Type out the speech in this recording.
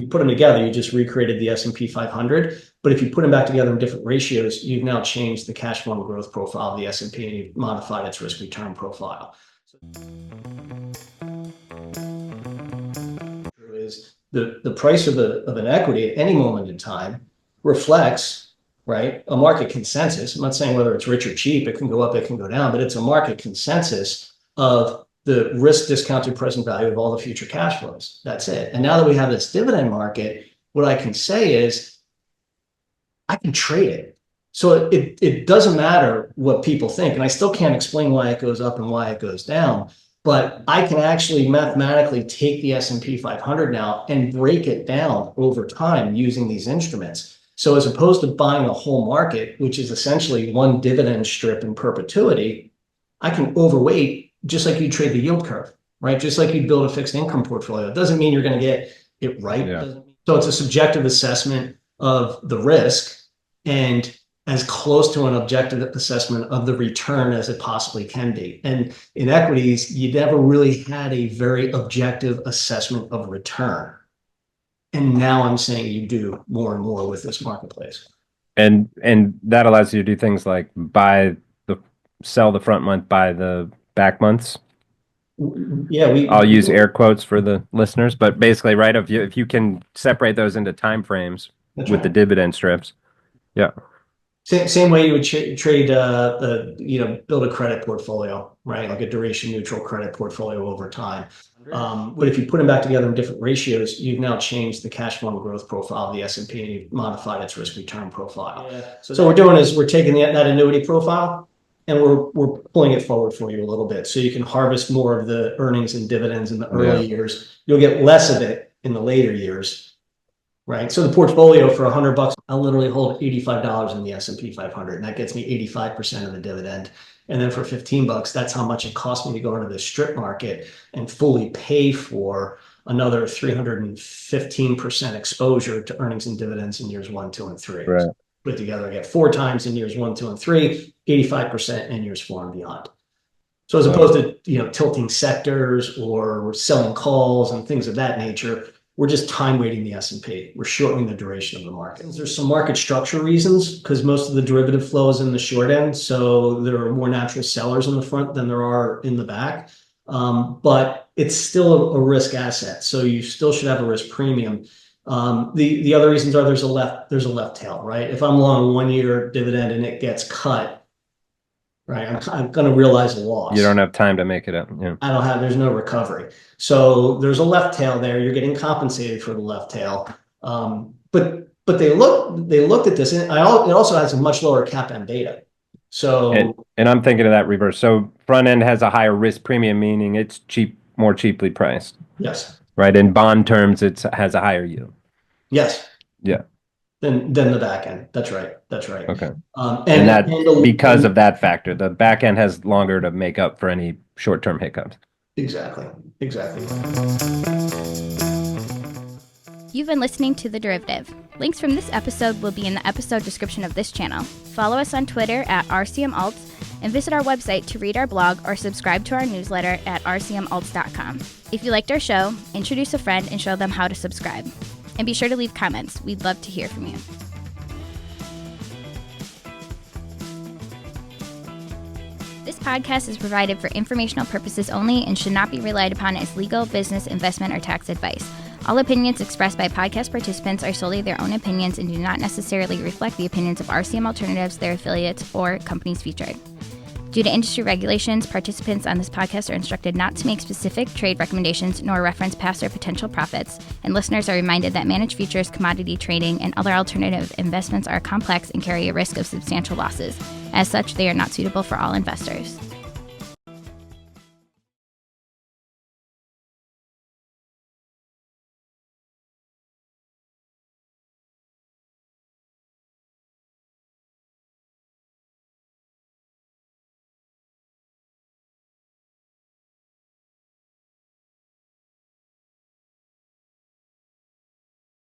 put them together, you just recreated the S&P 500. But if you put them back together in different ratios, you've now changed the cash flow and growth profile of the S&P and you've modified its risk return profile. Is the price of an equity at any moment in time reflects, right, a market consensus. I'm not saying whether it's rich or cheap, it can go up, it can go down, but it's a market consensus of the risk discounted present value of all the future cash flows. That's it. And now that we have this dividend market, what I can say is I can trade it. So it doesn't matter what people think. And I still can't explain why it goes up and why it goes down. But I can actually mathematically take the S&P 500 now and break it down over time using these instruments. So as opposed to buying a whole market, which is essentially one dividend strip in perpetuity, I can overweight just like you trade the yield curve, right? Just like you build a fixed income portfolio. It doesn't mean you're going to get it right. Yeah. So it's a subjective assessment of the risk and as close to an objective assessment of the return as it possibly can be. And in equities, you never really had a very objective assessment of return. And now I'm saying you do more and more with this marketplace. And that allows you to do things like sell the front month, buy the back months. Yeah, I'll use air quotes for the listeners, but basically, right, if you can separate those into time frames with the dividend strips. Yeah. Same way you would trade build a credit portfolio, right? Like a duration neutral credit portfolio over time. But if you put them back together in different ratios, you've now changed the cash flow and growth profile of the S&P and you've modified its risk return profile. Yeah. So what we're doing is we're taking that annuity profile and we're pulling it forward for you a little bit. So you can harvest more of the earnings and dividends in the early years. You'll get less of it in the later years. Right. So the portfolio for $100, I'll literally hold $85 in the S&P 500, and that gets me 85% of the dividend. And then for $15, that's how much it cost me to go into the strip market and fully pay for another 315% exposure to earnings and dividends in years 1, 2, and 3. Right. So put together, I get 4 times in years 1, 2, and 3, 85% in years 4 and beyond. So as opposed to tilting sectors or selling calls and things of that nature. We're just time weighting the S&P. We're shortening the duration of the market. There's some market structure reasons because most of the derivative flow is in the short end. So there are more natural sellers in the front than there are in the back. But it's still a risk asset. So you still should have a risk premium. The other reasons are there's a left tail, right? If I'm long a 1-year dividend and it gets cut, right, I'm going to realize a loss. You don't have time to make it up. Yeah. There's no recovery. So there's a left tail there. You're getting compensated for the left tail. But they looked at this, and it also has a much lower cap and beta. So and I'm thinking of that reverse. So front end has a higher risk premium, meaning it's more cheaply priced. Yes. Right. In bond terms, it has a higher yield. Yes. Yeah. Than the back end. That's right. Okay. And because of that factor, the back end has longer to make up for any short-term hiccups. Exactly. You've been listening to The Derivative. Links from this episode will be in the episode description of this channel. Follow us on Twitter at RCM Alts and visit our website to read our blog or subscribe to our newsletter at rcmalts.com. If you liked our show, introduce a friend and show them how to subscribe. And be sure to leave comments. We'd love to hear from you. This podcast is provided for informational purposes only and should not be relied upon as legal, business, investment, or tax advice. All opinions expressed by podcast participants are solely their own opinions and do not necessarily reflect the opinions of RCM Alternatives, their affiliates, or companies featured. Due to industry regulations, participants on this podcast are instructed not to make specific trade recommendations nor reference past or potential profits, and listeners are reminded that managed futures, commodity trading, and other alternative investments are complex and carry a risk of substantial losses. As such, they are not suitable for all investors.